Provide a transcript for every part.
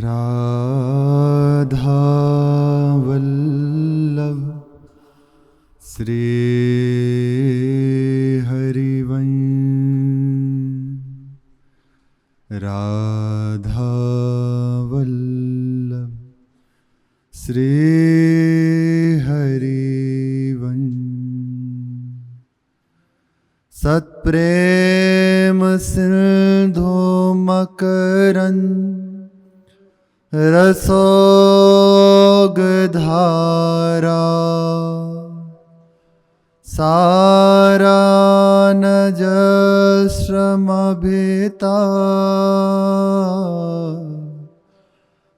राधा वल्लभ श्री हरिवंश। राधा वल्लभ श्री हरिवंश। सत्प्रेम सिंधु मकरंद रसोगधारा सारानजश्रमभिता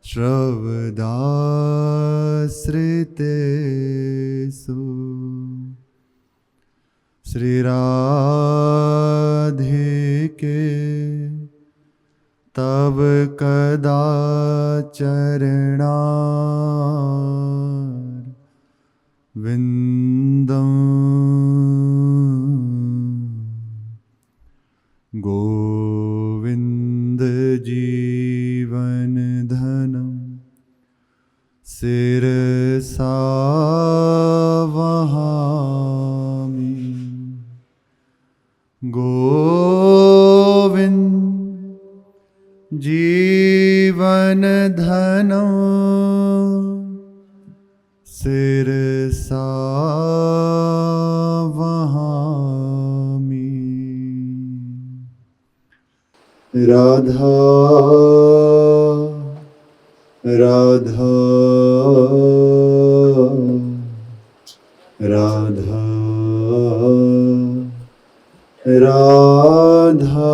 श्रवदाश्रितेषु श्री राधिके तब कदा चरणार विंदम गोविंद जीवन धनम शिरसा वहामि। गोविंद जीवन धनो शिरसा वहामि। राधा राधा राधा राधा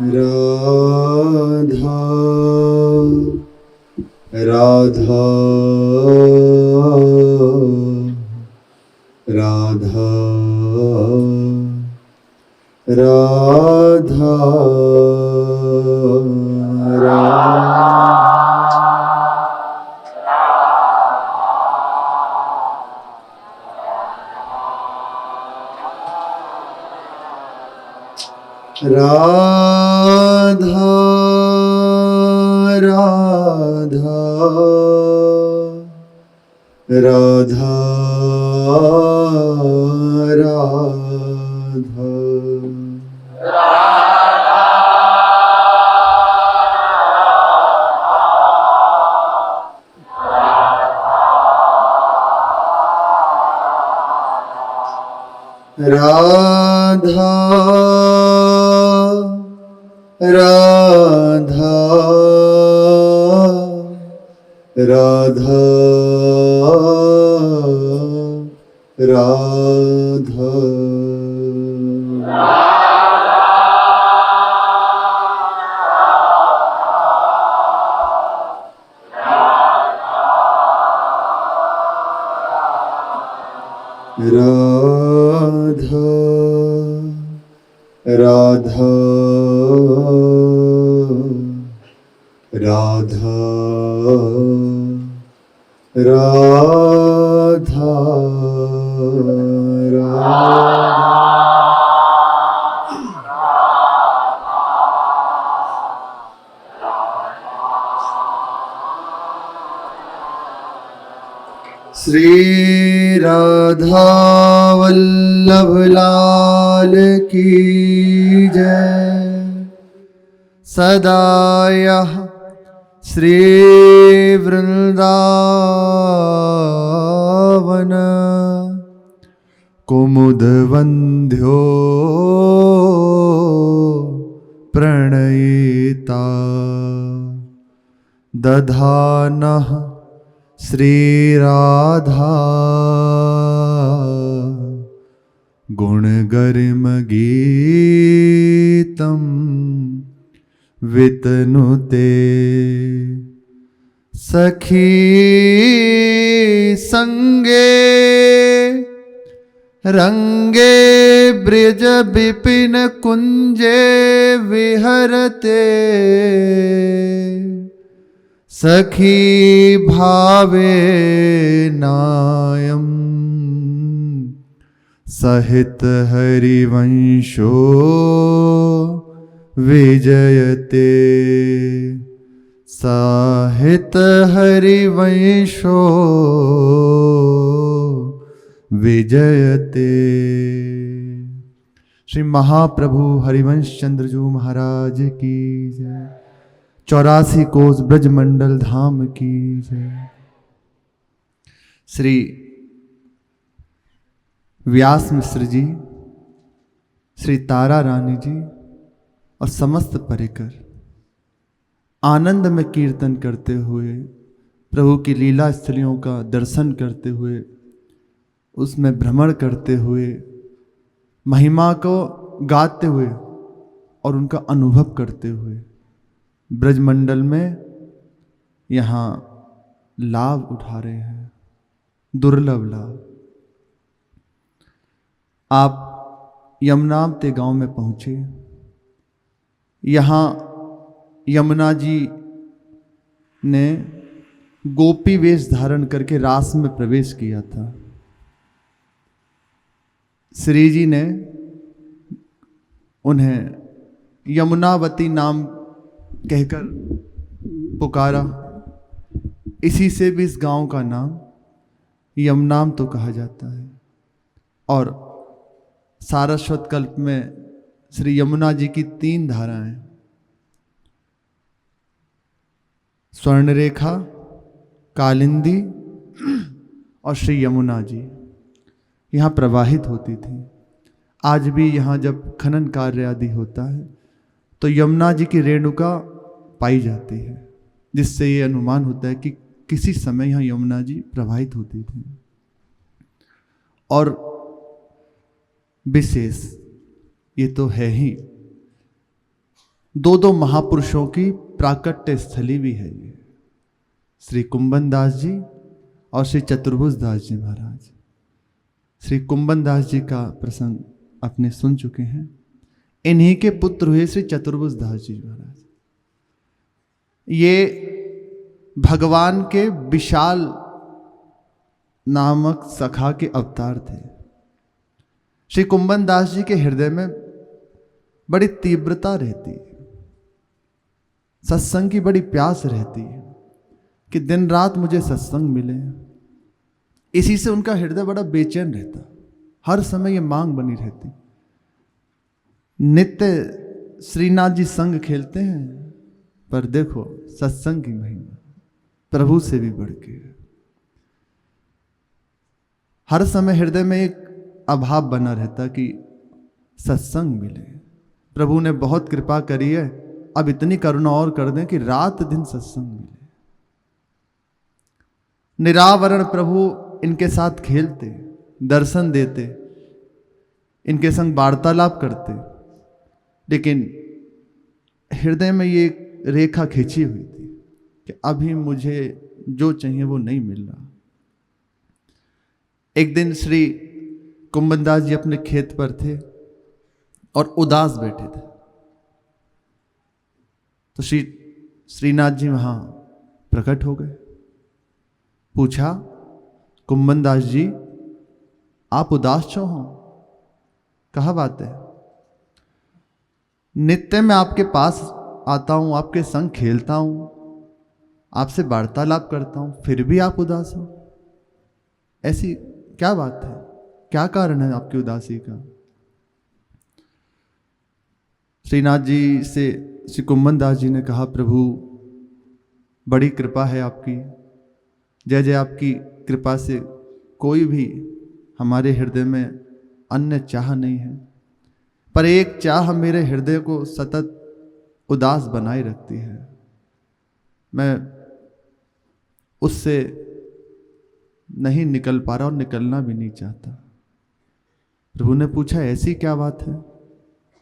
राधा राधा राधा राधा राधा राधा राधा राधा राधा राधा राधा राधा राधा राधा श्री राधा वल्लभ लाल की जय। सदा यह श्री वृंदावन कुमुदवंध्यो प्रणयिता दधानः श्री राधा गुणगरिम गीतम वितनुते सखी संगे रंगे ब्रज विपिन कुंजे विहरते सखी भावे नायम सहित हरिवंशो विजयते साहित हरिवंशो विजयते। श्री महाप्रभु हरिवंश चंद्र जी महाराज की जय। 84 कोस ब्रजमंडल धाम की जय। श्री व्यास मिश्र जी, श्री तारा रानी जी और समस्त परिकर आनंद में कीर्तन करते हुए, प्रभु की लीला स्थलियों का दर्शन करते हुए, उसमें भ्रमण करते हुए, महिमा को गाते हुए और उनका अनुभव करते हुए ब्रजमंडल में यहाँ लाभ उठा रहे हैं, दुर्लभ लाभ। आप यमुनावती गांव में पहुंचे। यहाँ यमुना जी ने गोपी वेश धारण करके रास में प्रवेश किया था। श्री जी ने उन्हें यमुनावती नाम कहकर पुकारा। इसी से भी इस गांव का नाम यमुनाम तो कहा जाता है। और सारस्वत कल्प में श्री यमुना जी की 3 धाराएं, स्वर्णरेखा, कालिंदी और श्री यमुना जी यहाँ प्रवाहित होती थी। आज भी यहाँ जब खनन कार्य आदि होता है तो यमुना जी की रेणुका पाई जाती है, जिससे ये अनुमान होता है कि किसी समय यहाँ यमुना जी प्रवाहित होती थी। और विशेष ये तो है ही, 2 महापुरुषों की प्राकट्य स्थली भी है ये, श्री कुंभन दास जी और श्री चतुर्भुज दास जी महाराज। श्री कुंभन दास जी का प्रसंग आपने सुन चुके हैं। इन्हीं के पुत्र हुए श्री चतुर्भुज दास जी महाराज। ये भगवान के विशाल नामक सखा के अवतार थे। श्री कुंभन दास जी के हृदय में बड़ी तीव्रता रहती है, सत्संग की बड़ी प्यास रहती है कि दिन रात मुझे सत्संग मिले। इसी से उनका हृदय बड़ा बेचैन रहता, हर समय ये मांग बनी रहती। नित्य श्रीनाथ जी संग खेलते हैं, पर देखो सत्संग की महिमा प्रभु से भी बढ़ के। हर समय हृदय में एक अभाव बना रहता कि सत्संग मिले। प्रभु ने बहुत कृपा करी है, अब इतनी करुणा और कर दें कि रात दिन सत्संग मिले। निरावरण प्रभु इनके साथ खेलते, दर्शन देते, इनके संग वार्तालाप करते, लेकिन हृदय में ये रेखा खींची हुई थी कि अभी मुझे जो चाहिए वो नहीं मिल रहा। एक दिन श्री कुंभनदास जी अपने खेत पर थे और उदास बैठे थे, तो श्रीनाथ जी वहां प्रकट हो गए। पूछा, कुंभनदास जी आप उदास क्यों हो? कहा बात है? नित्य मैं आपके पास आता हूं, आपके संग खेलता हूं, आपसे वार्तालाप करता हूं, फिर भी आप उदास हो। ऐसी क्या बात है? क्या कारण है आपकी उदासी का? श्रीनाथ जी से श्री कुंभन दास जी ने कहा, प्रभु बड़ी कृपा है आपकी, जय जय आपकी कृपा से कोई भी हमारे हृदय में अन्य चाह नहीं है, पर एक चाह मेरे हृदय को सतत उदास बनाए रखती है। मैं उससे नहीं निकल पा रहा और निकलना भी नहीं चाहता। प्रभु ने पूछा, ऐसी क्या बात है,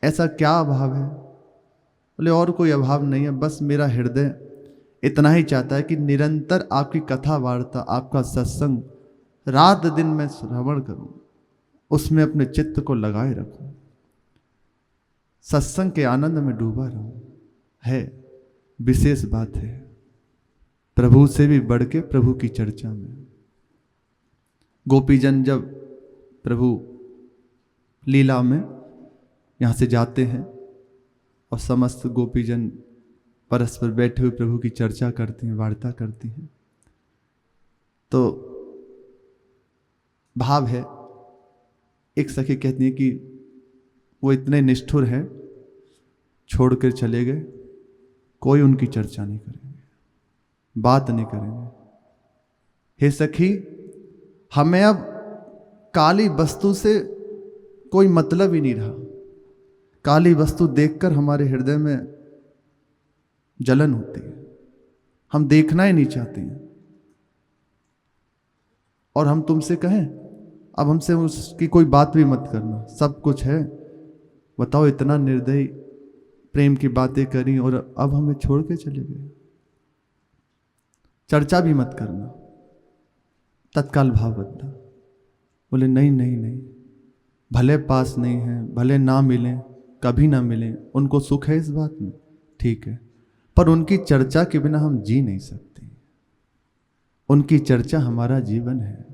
ऐसा क्या अभाव है? बोले और कोई अभाव नहीं है, बस मेरा हृदय इतना ही चाहता है कि निरंतर आपकी कथा वार्ता, आपका सत्संग रात दिन मैं श्रवण करूं, उसमें अपने चित्त को लगाए रखूं, सत्संग के आनंद में डूबा रहूं। है विशेष बात है। प्रभु से भी बढ़ के प्रभु की चर्चा में। गोपीजन जब प्रभु लीला में यहाँ से जाते हैं और समस्त गोपीजन परस्पर बैठे हुए प्रभु की चर्चा करती हैं, वार्ता करती हैं, तो भाव है, एक सखी कहती है कि वो इतने निष्ठुर हैं, छोड़कर चले गए, कोई उनकी चर्चा नहीं करेंगे, बात नहीं करेंगे। हे सखी, हमें अब काली वस्तु से कोई मतलब ही नहीं रहा। काली वस्तु देखकर हमारे हृदय में जलन होती है, हम देखना ही नहीं चाहते हैं। और हम तुमसे कहें, अब हमसे उसकी कोई बात भी मत करना, सब कुछ है। बताओ, इतना निर्दयी प्रेम की बातें करी और अब हमें छोड़ के चले गए। चर्चा भी मत करना। तत्काल भाव बदला, बोले नहीं नहीं नहीं, भले पास नहीं है, भले ना मिलें, कभी ना मिलें, उनको सुख है इस बात में, ठीक है, पर उनकी चर्चा के बिना हम जी नहीं सकते। उनकी चर्चा हमारा जीवन है।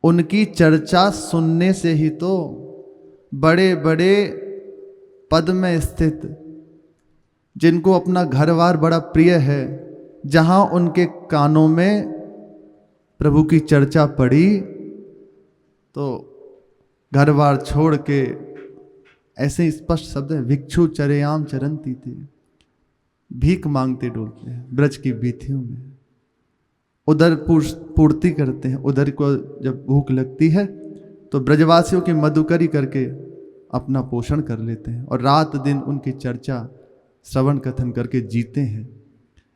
उनकी चर्चा सुनने से ही तो बड़े बड़े पद में स्थित, जिनको अपना घरवार बड़ा प्रिय है, जहां उनके कानों में प्रभु की चर्चा पड़ी तो घरवार छोड़ के, ऐसे स्पष्ट शब्द है, भिक्षु चरेआम चरंती थे, भीख मांगते डोलते हैं ब्रज की बीथियों में, उधर पूर्ति करते हैं। उधर को जब भूख लगती है तो ब्रजवासियों की मधुकरी करके अपना पोषण कर लेते हैं और रात दिन उनकी चर्चा श्रवण कथन करके जीते हैं।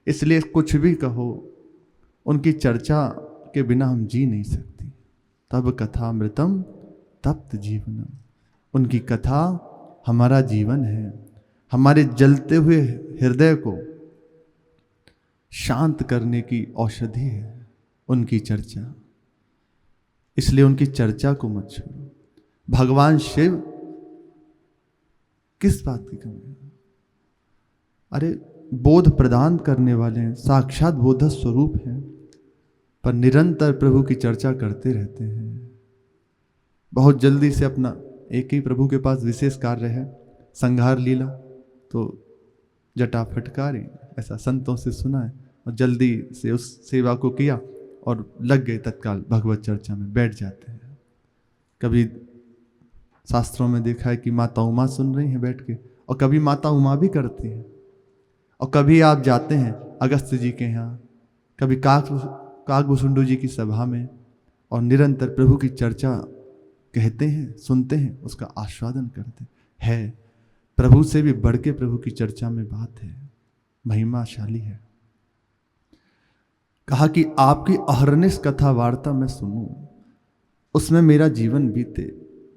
इसलिए कुछ भी कहो, उनकी चर्चा के बिना हम जी नहीं सकते। तब कथामृतम तप्त जीवनम, उनकी कथा हमारा जीवन है, हमारे जलते हुए हृदय को शांत करने की औषधि है उनकी चर्चा। इसलिए उनकी चर्चा को मत छोड़ो। भगवान शिव किस बात की कमी है? अरे बोध प्रदान करने वाले हैं, साक्षात बोध स्वरूप हैं, पर निरंतर प्रभु की चर्चा करते रहते हैं। बहुत जल्दी से अपना एक ही प्रभु के पास विशेष कार्य है, संहार लीला, तो जटा फटकारी, ऐसा संतों से सुना है, और जल्दी से उस सेवा को किया और लग गए तत्काल भगवत चर्चा में बैठ जाते हैं। कभी शास्त्रों में देखा है कि माता उमा सुन रही हैं बैठ के, और कभी माता उमा भी करती हैं, और कभी आप जाते हैं अगस्त जी के यहाँ, कभी काकभूषुंडू जी की सभा में, और निरंतर प्रभु की चर्चा कहते हैं, सुनते हैं, उसका आस्वादन करते हैं। प्रभु से भी बढ़ के प्रभु की चर्चा में बात है, महिमाशाली है। कहा कि आपकी अहरनिश कथा वार्ता मैं सुनूं, उसमें मेरा जीवन बीते,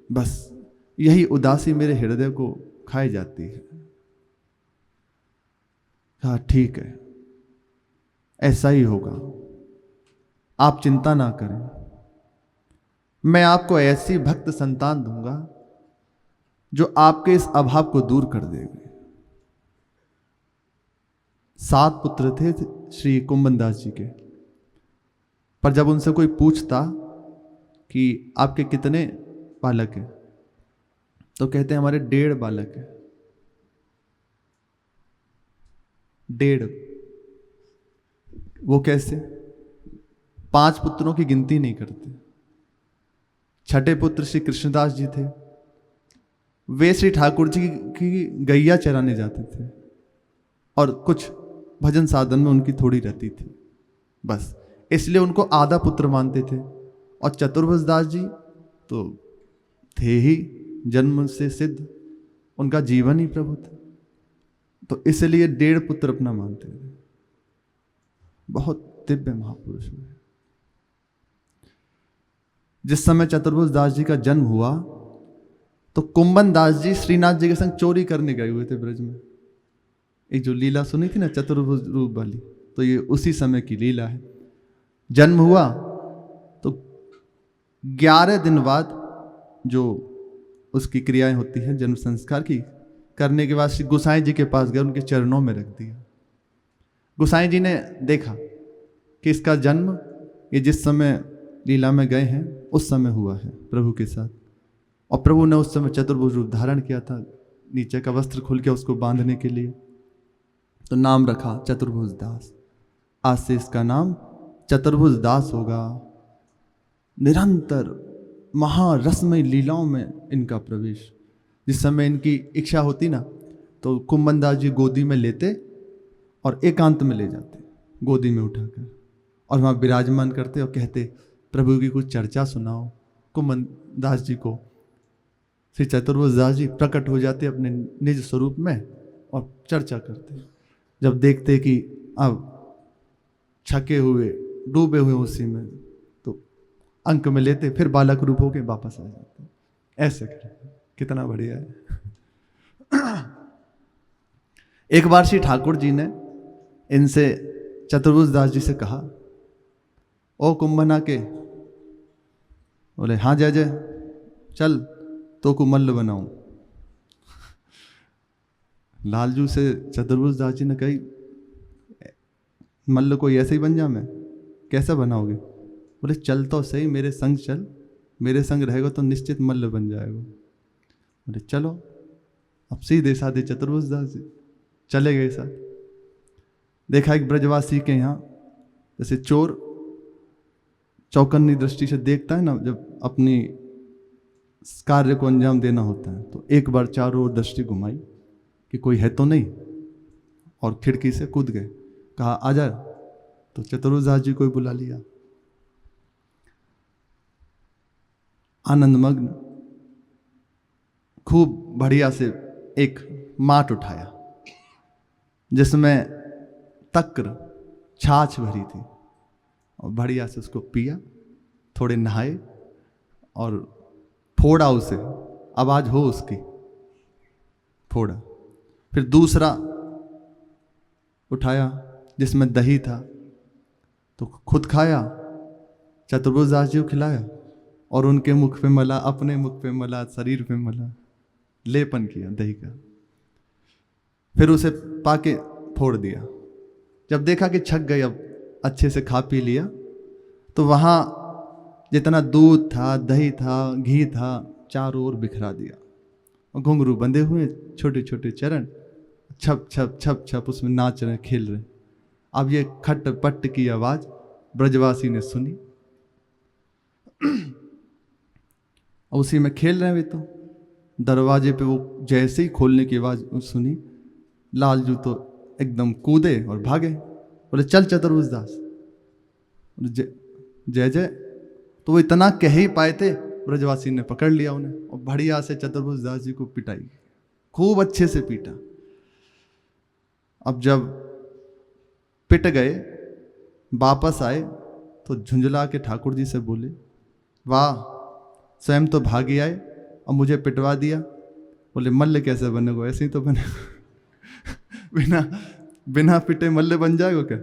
बस यही उदासी मेरे हृदय को खाई जाती है। कहा ठीक है, ऐसा ही होगा, आप चिंता ना करें, मैं आपको ऐसी भक्त संतान दूंगा जो आपके इस अभाव को दूर कर देगी। 7 पुत्र थे श्री कुंभन दास जी के, पर जब उनसे कोई पूछता कि आपके कितने बालक हैं, तो कहते हैं हमारे 1.5 बालक हैं। 1.5, वो कैसे? 5 पुत्रों की गिनती नहीं करते। छठे पुत्र श्री कृष्णदास जी थे, वे श्री ठाकुर जी की गैया चराने जाते थे, और कुछ भजन साधन में उनकी थोड़ी रहती थी, बस इसलिए उनको आधा पुत्र मानते थे। और चतुर्भुज दास जी तो थे ही जन्म से सिद्ध, उनका जीवन ही प्रभु था, तो इसलिए 1.5 पुत्र अपना मानते थे। बहुत दिव्य महापुरुष हुए। जिस समय चतुर्भुज दास जी का जन्म हुआ तो कुंभन दास जी श्रीनाथ जी के संग चोरी करने गए हुए थे ब्रज में। एक जो लीला सुनी थी ना चतुर्भुज रूप वाली, तो ये उसी समय की लीला है। जन्म हुआ तो 11 दिन बाद जो उसकी क्रियाएं होती हैं जन्म संस्कार की, करने के बाद श्री गोसाई जी के पास गए, उनके चरणों में रख दिया। गोसाई जी ने देखा कि इसका जन्म ये जिस समय लीला में गए हैं उस समय हुआ है प्रभु के साथ। और प्रभु ने उस समय चतुर्भुज रूप धारण किया था, नीचे का वस्त्र खुल के उसको बांधने के लिए। तो नाम रखा चतुर्भुज दास। आज से इसका नाम चतुर्भुज दास होगा। निरंतर महारसमय लीलाओं में इनका प्रवेश। जिस समय इनकी इच्छा होती ना तो कुंभन दास जी गोदी में लेते और एकांत में ले जाते, गोदी में उठाकर, और वहाँ विराजमान करते और कहते प्रभु की कुछ चर्चा सुनाओ। कुंभन दास जी को श्री चतुर्भुज दास जी प्रकट हो जाते अपने निज स्वरूप में और चर्चा करते। जब देखते कि अब छके हुए डूबे हुए उसी में, तो अंक में लेते, फिर बालक रूप होके वापस आ जाते। ऐसे करते, कितना बढ़िया है। एक बार श्री ठाकुर जी ने इनसे चतुर्भुज दास जी से कहा, ओ कुंभना के, बोले हाँ जय जय, चल तो को मल्ल बनाऊं। लालजू से चतुर्भुज दास जी ने कही, मल्ल कोई ऐसे ही बन जा, मैं कैसा बनाओगे? बोले चल तो सही, मेरे संग चल, मेरे संग रहेगा तो निश्चित मल्ल बन जाएगा। बोले चलो। अब सीधे साधे चतुर्भुज दास जी चले गए साथ। देखा एक ब्रजवासी के यहाँ जैसे चोर चौकन्नी दृष्टि से देखता है ना, जब अपनी कार्य को अंजाम देना होता है, तो एक बार चारों ओर दृष्टि घुमाई कि कोई है तो नहीं, और खिड़की से कूद गए। कहा आजा, तो चतुर्भुज दास जी को बुला लिया। आनंदमग्न खूब बढ़िया से एक माट उठाया जिसमें तक्र छाछ भरी थी, और बढ़िया से उसको पिया, थोड़े नहाए और फोड़ा उसे, आवाज हो उसकी, फोड़ा। फिर दूसरा उठाया जिसमें दही था, तो खुद खाया, चतुर्भुज दास जी को खिलाया, और उनके मुख पे मला, अपने मुख पे मला, शरीर पे मला, लेपन किया दही का। फिर उसे पाके फोड़ दिया। जब देखा कि छक गई, अब अच्छे से खा पी लिया, तो वहाँ जितना दूध था, दही था, घी था, चारों ओर बिखरा दिया। और घुंघरू बंधे हुए छोटे छोटे चरण छप छप छप छप उसमें नाच रहे, खेल रहे। अब ये खट पट की आवाज ब्रजवासी ने सुनी, उसी में खेल रहे वे। तो दरवाजे पे वो जैसे ही खोलने की आवाज सुनी, लालजू तो एकदम कूदे और भागे। बोले चल चतुर्भुज दास, जय जय। तो वो इतना कह ही पाए थे, ब्रजवासी ने पकड़ लिया उन्हें और बढ़िया से चतुर्भुज दास जी को पिटाई, खूब अच्छे से पीटा। अब जब पिट गए, वापस आए, तो झुंझला के ठाकुर जी से बोले, वाह, स्वयं तो भागी आए और मुझे पिटवा दिया। बोले मल्ल कैसे बनेगा? ऐसे ही तो बनेगा। बिना पिटे मल्ल बन जाएगा क्या?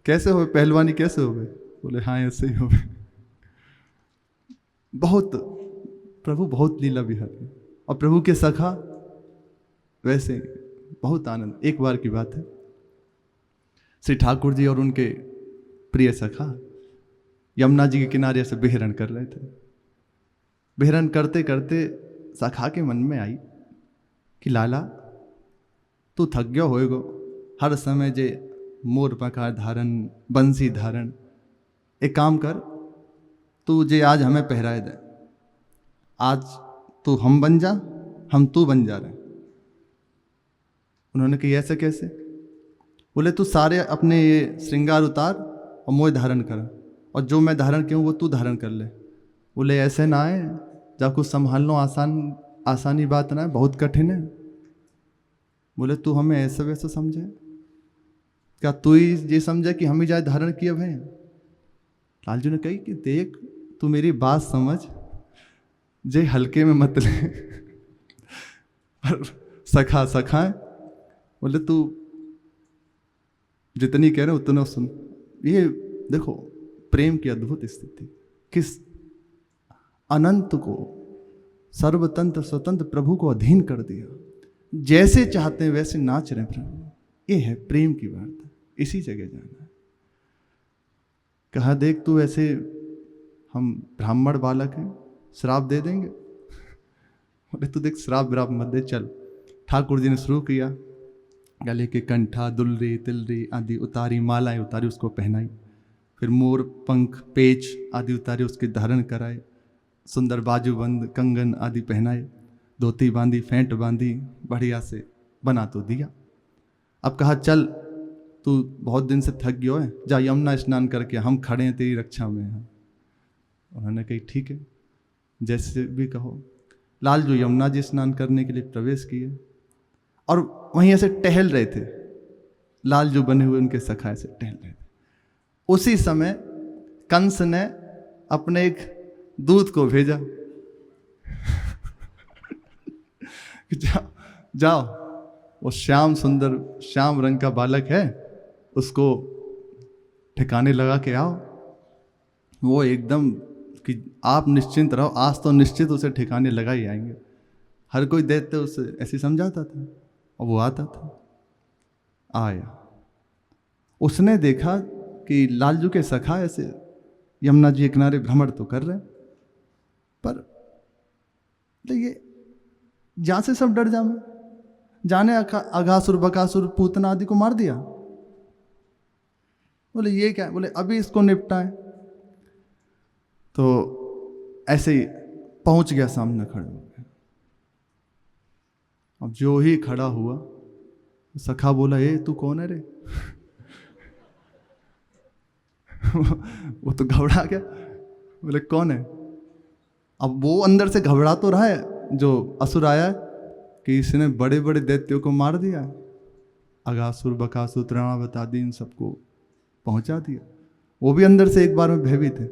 कैसे हो, पहलवानी कैसे हो गए? बोले हाँ ऐसे ही हो गए। बहुत प्रभु बहुत लीला विहार है, और प्रभु के सखा वैसे बहुत आनंद। एक बार की बात है, श्री ठाकुर जी और उनके प्रिय सखा यमुना जी के किनारे से बेहरण कर रहे थे। बेहरण करते करते सखा के मन में आई कि लाला तू थक गया होएगो, हर समय जे मोर पकार धारण, बंसी धारण। एक काम कर, तू जे आज हमें पहराए दे, आज तू हम बन जा, हम तू बन जा रहे। उन्होंने कहा ऐसे कैसे? बोले तू सारे अपने ये श्रृंगार उतार और मोह धारण कर, और जो मैं धारण किया हूँ वो तू धारण कर ले। बोले ऐसे ना है, जब कुछ संभालना आसानी बात ना है, बहुत कठिन है। बोले तू हमें ऐसे वैसे समझे क्या? तू ही ये समझे कि हम ही जाए धारण किए भैया? लालजू ने कही कि देख, तू मेरी बात समझ, जे हल्के में मत ले। सखा सखा है। बोले तू जितनी कह रहे उतना सुन। ये देखो प्रेम की अद्भुत स्थिति, किस अनंत को सर्वतंत्र स्वतंत्र प्रभु को अधीन कर दिया, जैसे चाहते हैं वैसे नाच रहे प्रभु। ये है प्रेम की वार्ता, इसी जगह जाना है। कहा देख तू ऐसे, हम ब्राह्मण बालक हैं, श्राप दे देंगे। बोले तू देख श्राप व्राप मत दे, चल। ठाकुर जी ने शुरू किया, गले के कंठा, दुलरी, तिलरी आदि उतारी, मालाएं उतारी, उसको पहनाई। फिर मोर पंख, पेच आदि उतारे, उसके धारण कराए। सुंदर बाजूबंद, कंगन आदि पहनाए, धोती बांधी, फेंट बांधी, बढ़िया से बना तो दिया। अब कहा चल तू बहुत दिन से थक गया है, जा यमुना स्नान करके, हम खड़े हैं तेरी रक्षा में हैं। उन्होंने कही ठीक है, जैसे भी कहो। लालजू यमुना जी स्नान करने के लिए प्रवेश किए और वहीं ऐसे टहल रहे थे। लालजू बने हुए उनके सखा ऐसे टहल रहे थे। उसी समय कंस ने अपने एक दूत को भेजा जाओ जाओ, वो श्याम सुंदर श्याम रंग का बालक है, उसको ठिकाने लगा के आओ। वो एकदम कि आप निश्चिंत रहो, आज तो निश्चित उसे ठिकाने लगा ही आएंगे। हर कोई दैत्य उसे ऐसे समझाता था और वो आता था। आया, उसने देखा कि लालजू के सखा ऐसे यमुना जी के किनारे भ्रमण तो कर रहे हैं, पर तो ये जहां से सब डर जाए, जाने अघासुर बकासुर पूतना आदि को मार दिया। बोले ये क्या है? बोले अभी इसको निपटाए। तो ऐसे ही पहुंच गया, सामने खड़े हो गया। अब जो ही खड़ा हुआ, सखा बोला ए तू कौन है रे? वो तो घबरा गया। बोले कौन है? अब वो अंदर से घबरा तो रहा है जो असुर आया है कि इसने बड़े बड़े दैत्यों को मार दिया, अघासुर बकासुर तृणावत आदि इन सबको पहुंचा दिया। वो भी अंदर से एक बार में भयभीत है,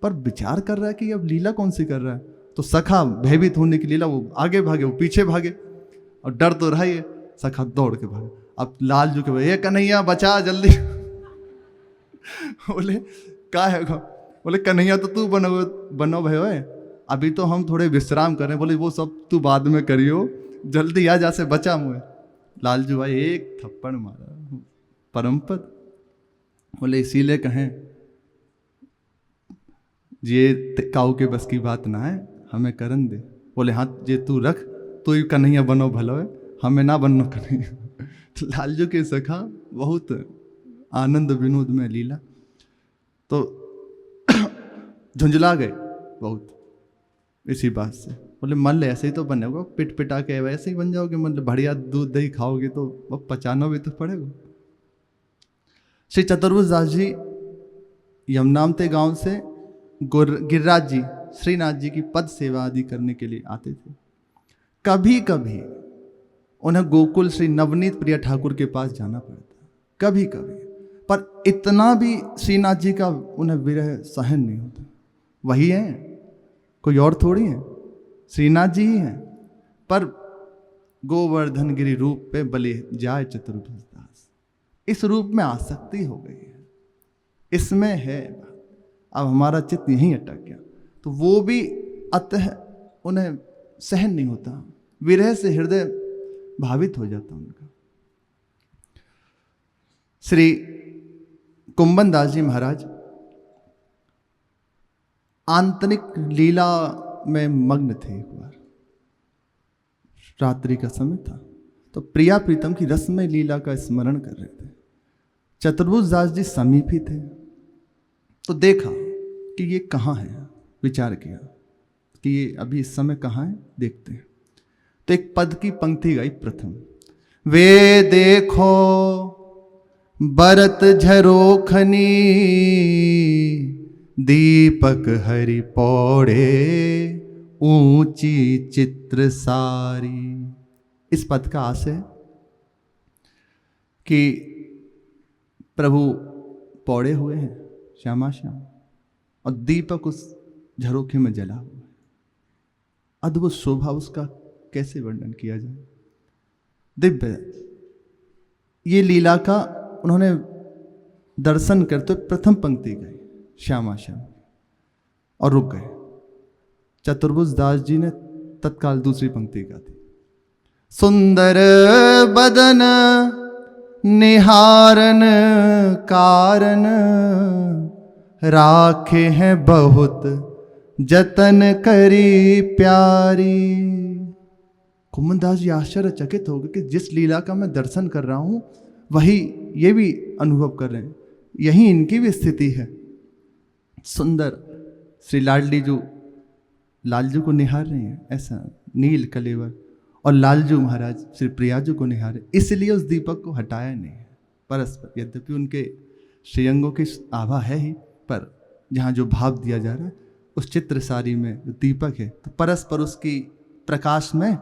पर विचार कर रहा है कि अब लीला कौन सी कर रहा है। तो सखा भयभीत होने की लीला, वो आगे भागे, वो पीछे भागे, और डर तो रहा ही है। सखा दौड़ के भागे। अब लालजू के भाई, ये कन्हैया बचा जल्दी। बोले का है? बोले कन्हैया तो तू बनो भयो, अभी तो हम थोड़े विश्राम करें। बोले वो सब तू बाद में करियो, जल्दी आ जा से बचा मुझे। लालजू भाई एक थप्पड़ मारा, परमपद। बोले इसीलिए कहें ये काऊ के बस की बात ना है, हमें करन दे। बोले हाँ जे तू रख, तू ही कन्हैया बनो भलो है, हमें ना बननो कन्हैया। लालजू के सखा बहुत आनंद विनोद में लीला, तो झुंझला गए बहुत इसी बात से। बोले मान ले ऐसे ही तो बनेगा, पिट पिटा के वैसे ही बन जाओगे, मतलब बढ़िया दूध दही खाओगे तो वो पचाना भी तो पड़ेगा। श्री चतुर्भुज दास जी यमुनामते गांव से गिरिराज जी श्रीनाथ जी की पद सेवा आदि करने के लिए आते थे। कभी कभी उन्हें गोकुल श्री नवनीत प्रिया ठाकुर के पास जाना पड़ता, कभी कभी, पर इतना भी श्रीनाथ जी का उन्हें विरह सहन नहीं होता। वही है, कोई और थोड़ी है, श्रीनाथ जी ही हैं। पर गोवर्धन गिरी रूप पे बलि जाए चतुर्भुज दास, इस रूप में आसक्ति हो गई है, इसमें है। अब हमारा चित्त यहीं अटक गया, तो वो भी अतः उन्हें सहन नहीं होता, विरह से हृदय भावित हो जाता उनका। श्री कुंभन दास जी महाराज आंतरिक लीला में मग्न थे। एक बार रात्रि का समय था, तो प्रिया प्रीतम की रसमय लीला का स्मरण कर रहे थे। चतुर्भुज दास जी समीप ही थे, तो देखा कि ये कहाँ है, विचार किया कि ये अभी इस समय कहाँ है, देखते हैं। तो एक पद की पंक्ति गाई प्रथम, वे देखो बरत झरोखनी दीपक हरि पौड़े ऊंची चित्र सारी। इस पद का आशय कि प्रभु पौड़े हुए हैं श्यामा श्याम, और दीपक उस झरोखे में जला हुआ है। अद्भुत शोभा उसका कैसे वर्णन किया जाए, दिव्य। ये लीला का उन्होंने दर्शन करते प्रथम पंक्ति गई श्यामा श्याम और रुक गए। चतुर्भुज दास जी ने तत्काल दूसरी पंक्ति गा दी, सुंदर बदन निहारन कारण राखे हैं बहुत जतन करी प्यारी। कुमनदास जी आश्चर्यचकित हो गए कि जिस लीला का मैं दर्शन कर रहा हूं वही ये भी अनुभव कर रहे हैं, यही इनकी भी स्थिति है। सुंदर श्री लालजू को निहार रहे हैं, ऐसा नील कलेवर, और लालजू महाराज श्री प्रियाजू को निहारे, इसलिए उस दीपक को हटाया नहीं है परस्पर। यद्यपि उनके श्रीअंगों की आभा है ही, पर जहाँ जो भाव दिया जा रहा है उस चित्र सारी में जो दीपक है, तो परस्पर उसकी प्रकाश में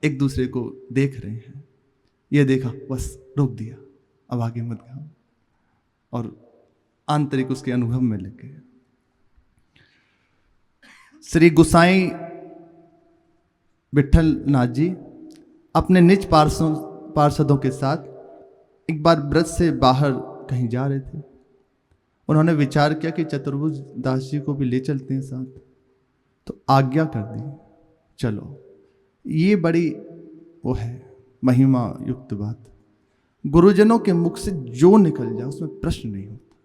एक दूसरे को देख रहे हैं। ये देखा, बस रोक दिया, अब आगे मत गाओ, और आंतरिक उसके अनुभव में लग गए। श्री गुसाई विठल नाथ जी अपने निज पार्षदों के साथ एक बार ब्रज से बाहर कहीं जा रहे थे। उन्होंने विचार किया कि चतुर्भुज दास जी को भी ले चलते हैं साथ, तो आज्ञा कर दी, चलो। ये बड़ी वो है महिमा युक्त बात, गुरुजनों के मुख से जो निकल जाए उसमें प्रश्न नहीं होता।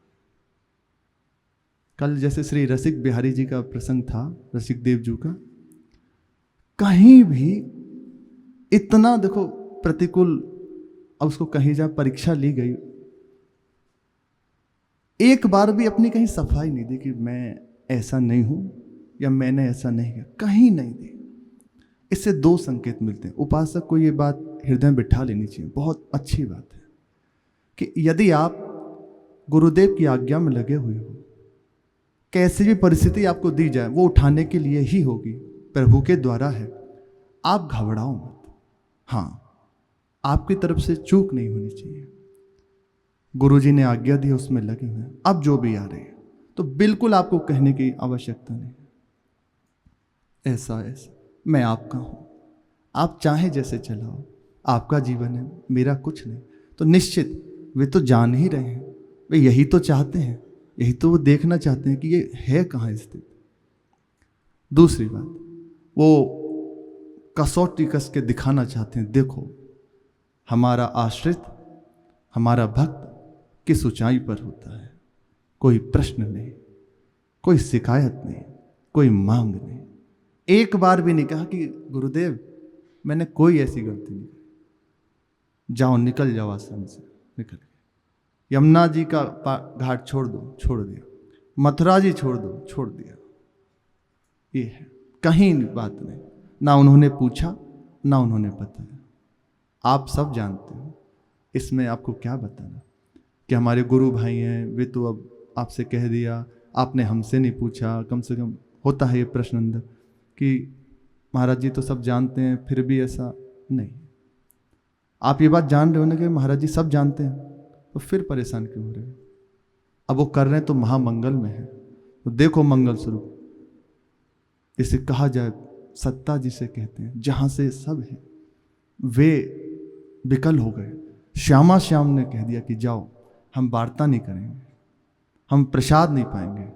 कल जैसे श्री रसिक बिहारी जी का प्रसंग था, रसिक देव जी का, कहीं भी इतना देखो प्रतिकूल, अब उसको कहीं जा परीक्षा ली गई, एक बार भी अपनी कहीं सफाई नहीं दी कि मैं ऐसा नहीं हूं या मैंने ऐसा नहीं किया, कहीं नहीं दी। इससे दो संकेत मिलते हैं। उपासक को ये बात हृदय में बिठा लेनी चाहिए, बहुत अच्छी बात है कि यदि आप गुरुदेव की आज्ञा में लगे हुए हो, कैसी भी परिस्थिति आपको दी जाए वो उठाने के लिए ही होगी, प्रभु के द्वारा है, आप घबराओ मत। हाँ, आपकी तरफ से चूक नहीं होनी चाहिए। गुरुजी ने आज्ञा दी, उसमें लगे हुए हैं, अब जो भी आ रहे हैं तो बिल्कुल आपको कहने की आवश्यकता नहीं। ऐसा मैं आपका हूं, आप चाहे जैसे चलाओ, आपका जीवन है, मेरा कुछ नहीं। तो निश्चित वे तो जान ही रहे हैं, वे यही तो चाहते हैं, यही तो वो देखना चाहते हैं कि ये है कहाँ स्थित। दूसरी बात, वो कसौटी कस के दिखाना चाहते हैं, देखो हमारा आश्रित, हमारा भक्त किस ऊंचाई पर होता है, कोई प्रश्न नहीं, कोई शिकायत नहीं, कोई मांग नहीं। एक बार भी नहीं कहा कि गुरुदेव मैंने कोई ऐसी गलती नहीं की, जाओ निकल जाओ आश्रम से, निकल गए। यमुना जी का घाट छोड़ दो, छोड़ दिया। मथुरा जी छोड़ दो, छोड़ दिया। ये है, कहीं बात नहीं, ना उन्होंने पूछा ना उन्होंने बताया। आप सब जानते हो, इसमें आपको क्या बताना कि हमारे गुरु भाई हैं, वे तो अब आपसे कह दिया, आपने हमसे नहीं पूछा। कम से कम होता है ये प्रश्न अंदर कि महाराज जी तो सब जानते हैं, फिर भी ऐसा नहीं। आप ये बात जान रहे हो ना कि महाराज जी सब जानते हैं, तो फिर परेशान क्यों हो रहे हैं? अब वो कर रहे हैं तो महामंगल में है, तो देखो मंगल स्वरूप। इसे कहा जाए सत्ता जिसे कहते हैं, जहां से सब है, वे विकल हो गए। श्यामा श्याम ने कह दिया कि जाओ, हम वार्ता नहीं करेंगे, हम प्रसाद नहीं पाएंगे।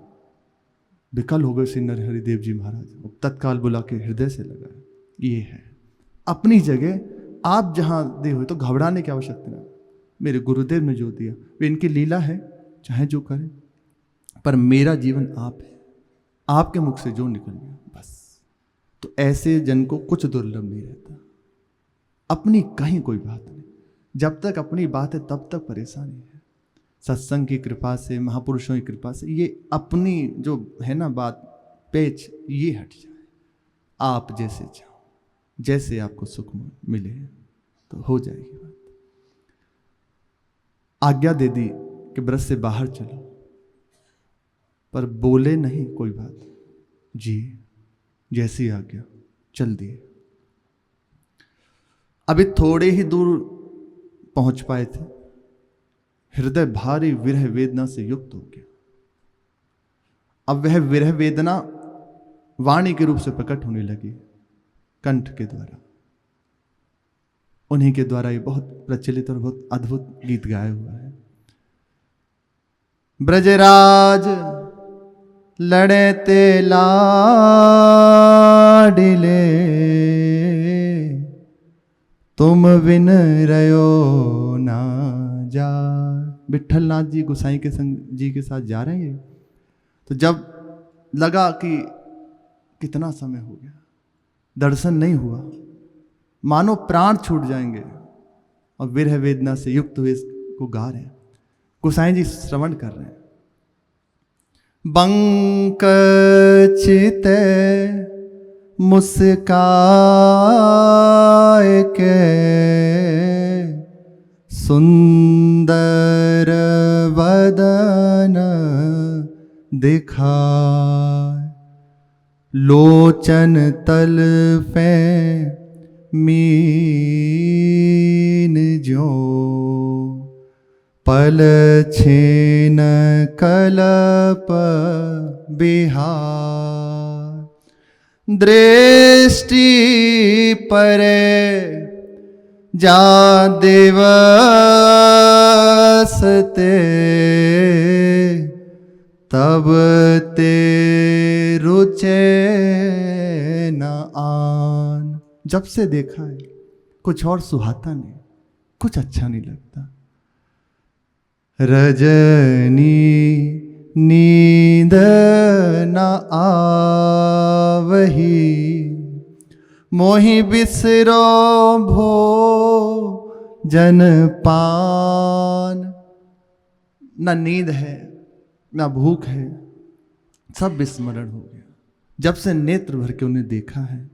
विकल हो गए श्री नरहरि देव जी महाराज, तत्काल बुला के हृदय से लगाया। ये है अपनी जगह, आप जहां दे हुए तो घबराने की आवश्यकता नहीं। मेरे गुरुदेव ने जो दिया वे इनकी लीला है, चाहे जो करें, पर मेरा जीवन आप है, आपके मुख से जो निकल गया बस। तो ऐसे जन को कुछ दुर्लभ नहीं रहता। अपनी कहीं कोई बात नहीं, जब तक अपनी बात है तब तक परेशानी है। सत्संग की कृपा से, महापुरुषों की कृपा से ये अपनी जो है ना बात, पेच, ये हट जाए। आप जैसे चाहो, जैसे आपको सुख मिले तो हो जाएगी बात। आज्ञा दे दी कि ब्रज से बाहर चलो, पर बोले नहीं कोई बात, जी जैसी आज्ञा चल दिए। अभी थोड़े ही दूर पहुंच पाए थे, हृदय भारी विरह वेदना से युक्त हो गया। अब वह विरह वेदना वाणी के रूप से प्रकट होने लगी, कंठ के द्वारा। उन्हीं के द्वारा ये बहुत प्रचलित और बहुत अद्भुत गीत गाया हुआ है। ब्रजराज लड़े ते लाडिले, तुम बिन रयो ना जा। विठल नाथ जी गोसाई के संग जी के साथ जा रहे हैं, तो जब लगा कि कितना समय हो गया, दर्शन नहीं हुआ, मानो प्राण छूट जाएंगे, और विरह वेदना से युक्त हुए इसको गा रहे हैं। गोसाई जी श्रवण कर रहे हैं। बंक चित मुस्काए के सुंदर वदन दिखाए, लोचन तल पे मीन जो पल छेन कलप बिहार, दृष्टि परे जा दिवस ते, तब ते रुचे न आन। जब से देखा है कुछ और सुहाता नहीं, कुछ अच्छा नहीं लगता। रजनी नींद न आवही, मोहि बिसरो भो जन पान। न नींद है न भूख है, सब विस्मरण हो गया जब से नेत्र भर के उन्हें देखा है।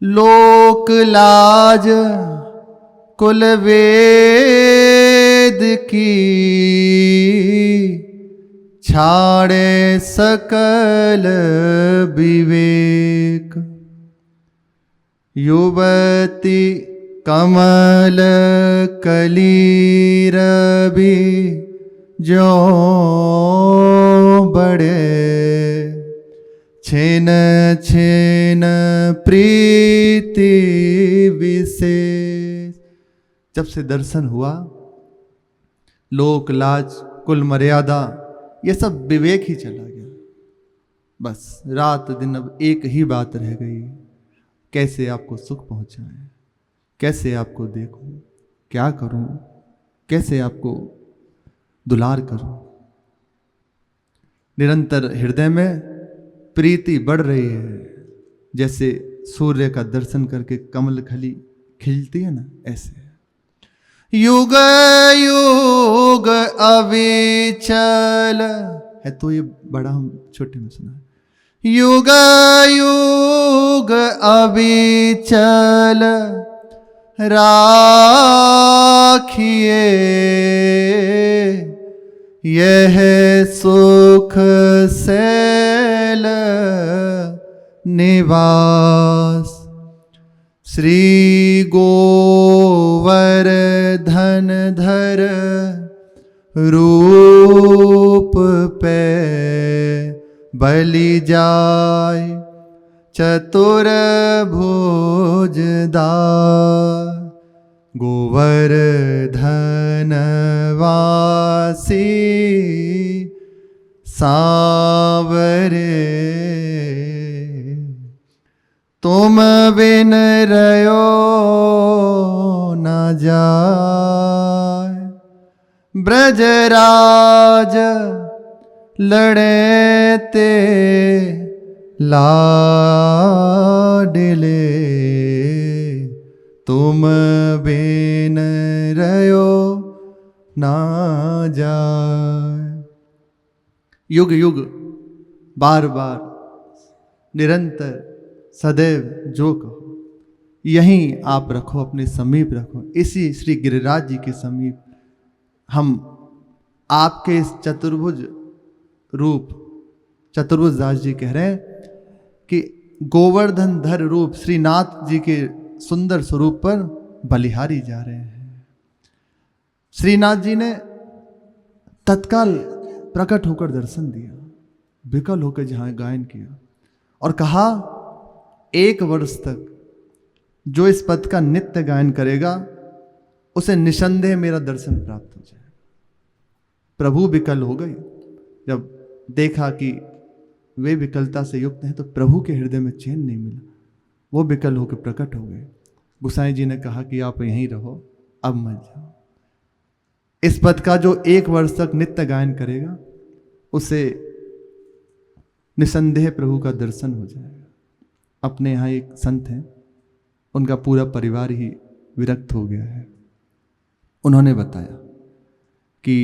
लोक लाज कुल वेद की, छाड़े सकल विवेक। युवती कमल कली रवि जो बड़े, छेन छेन प्रीति विशेष। जब से दर्शन हुआ, लोक लाज कुल मर्यादा ये सब विवेक ही चला गया। बस रात दिन अब एक ही बात रह गई, कैसे आपको सुख पहुंचाएं, कैसे आपको देखूं, क्या करूं, कैसे आपको दुलार करूं। निरंतर हृदय में प्रीति बढ़ रही है, जैसे सूर्य का दर्शन करके कमल खली खिलती है ना, ऐसे। युग युग अविचल है, तो ये बड़ा हम छोटे में सुना है। युग युग अविचल राखिए, यह सुख सैल निवास। श्री गोवर्धन धर रूप पे, बलि जाय चतुर भुजदार। गोवर्धन वासी सांवरे, तुम बिन रयो न जाय। ब्रजराज लड़े ते लाडले, तुम बिन रयो ना जाए। युग युग बार बार निरंतर सदैव जो कहो, यहीं आप रखो, अपने समीप रखो। इसी श्री गिरिराज जी के समीप हम आपके इस चतुर्भुज रूप, चतुर्भुज दास जी कह रहे हैं कि गोवर्धन धर रूप श्रीनाथ जी के सुंदर स्वरूप पर बलिहारी जा रहे हैं। श्रीनाथ जी ने तत्काल प्रकट होकर दर्शन दिया, विकल होकर जहां गायन किया और कहा, 1 वर्ष तक जो इस पद का नित्य गायन करेगा उसे निसंदेह मेरा दर्शन प्राप्त हो जाए। प्रभु विकल हो गए, जब देखा कि वे विकलता से युक्त हैं तो प्रभु के हृदय में चैन नहीं मिला, वो विकल होकर प्रकट हो गए। गोसाई जी ने कहा कि आप यहीं रहो, अब मत जाओ। इस पद का जो 1 वर्ष तक नित्य गायन करेगा उसे निसंदेह प्रभु का दर्शन हो जाएगा। अपने यहाँ एक संत हैं, उनका पूरा परिवार ही विरक्त हो गया है। उन्होंने बताया कि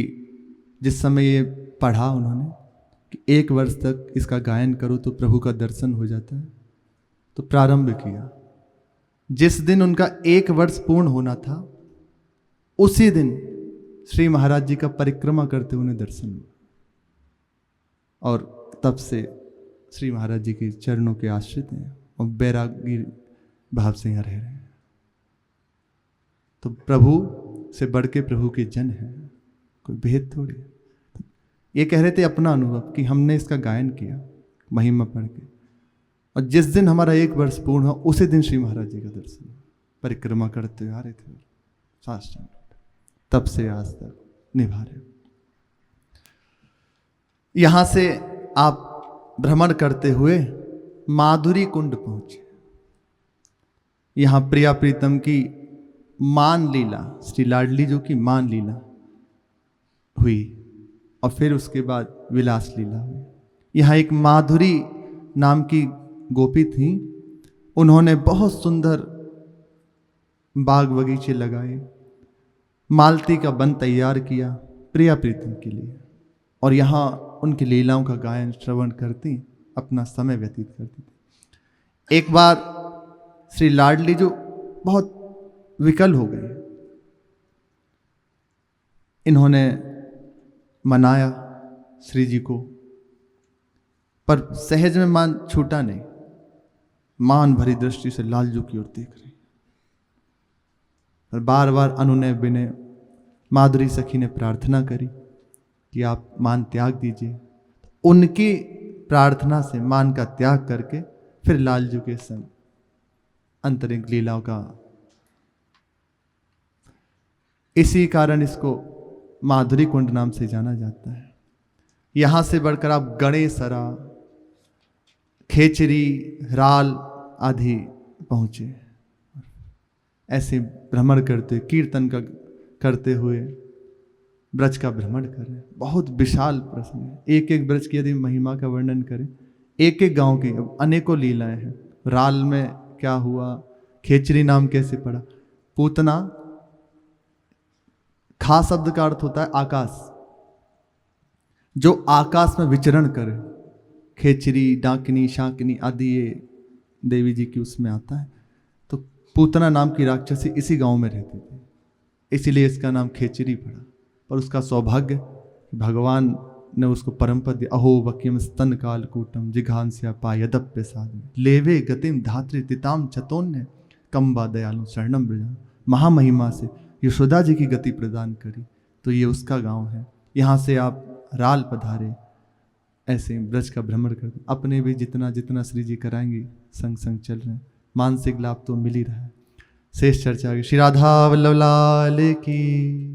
जिस समय ये पढ़ा उन्होंने कि 1 वर्ष तक इसका गायन करो तो प्रभु का दर्शन हो जाता है, तो प्रारंभ किया। जिस दिन उनका 1 वर्ष पूर्ण होना था, उसी दिन श्री महाराज जी का परिक्रमा करते हुए उन्हें दर्शन हुआ, और तब से श्री महाराज जी के चरणों के आश्रित हैं और बैरागी भाव से यहाँ रह रहे हैं। तो प्रभु से बढ़ के प्रभु के जन हैं, कोई भेद थोड़ी है। ये कह रहे थे अपना अनुभव कि हमने इसका गायन किया महिमा पढ़ के, और जिस दिन हमारा 1 वर्ष पूर्ण हुआ उसी दिन श्री महाराज जी का दर्शन हुआ। परिक्रमा करते हुए आ रहे थे साष्टांग, तब से आज तक निभा रहे। यहां से आप भ्रमण करते हुए माधुरी कुंड पहुंचे। यहां प्रिया प्रीतम की मान लीला, श्री लाडली जो की मान लीला हुई, और फिर उसके बाद विलास लीला हुई। यहाँ एक माधुरी नाम की गोपी थी, उन्होंने बहुत सुंदर बाग बगीचे लगाए, मालती का वन तैयार किया प्रिया प्रीतम के लिए, और यहाँ उनकी लीलाओं का गायन श्रवण करती अपना समय व्यतीत करती थी। एक बार श्री लाडली जो बहुत विकल हो गए, इन्होंने मनाया श्री जी को, पर सहज में मान छूटा नहीं, मान भरी दृष्टि से लालजू की ओर देख रही, और बार बार अनुनय विनय माधुरी सखी ने प्रार्थना करी कि आप मान त्याग दीजिए। उनकी प्रार्थना से मान का त्याग करके फिर लालजू के संग अंतरिंग लीलाओं का, इसी कारण इसको माधुरी कुंड नाम से जाना जाता है। यहां से बढ़कर आप गणेसरा, खेचरी, राल आदि पहुंचे। ऐसे भ्रमण करते, कीर्तन का करते हुए ब्रज का भ्रमण करें। बहुत विशाल प्रश्न है, एक एक ब्रज की यदि महिमा का वर्णन करें, एक एक गांव की अनेकों लीलाएं हैं। राल में क्या हुआ, खेचरी नाम कैसे पड़ा, पूतना, खा शब्द का अर्थ होता है आकाश, जो आकाश में विचरण करे, खेचरी, डाकिनी, शाकिनी आदि ये देवी जी की उसमें आता है। तो पूतना नाम की राक्षसी इसी गांव में रहती थी, इसीलिए इसका नाम खेचरी पड़ा। पर उसका सौभाग्य भगवान ने उसको परम पद दिया। अहो वक्यम स्तन काल कूटम जिघांस्या पायदप्य साधन लेवे गतिम धात्री तिताम चतोन्य कम्बा दयालु शरणम ब्रजा। महामहिमा से यशोदा जी की गति प्रदान करी, तो ये उसका गांव है। यहाँ से आप राल पधारे, ऐसे ब्रज का भ्रमण करते, अपने भी जितना जितना श्री जी कराएंगे संग संग चल रहे हैं, मानसिक लाभ तो मिल ही रहा है। शेष चर्चा श्री राधा वल्लभ लाल की।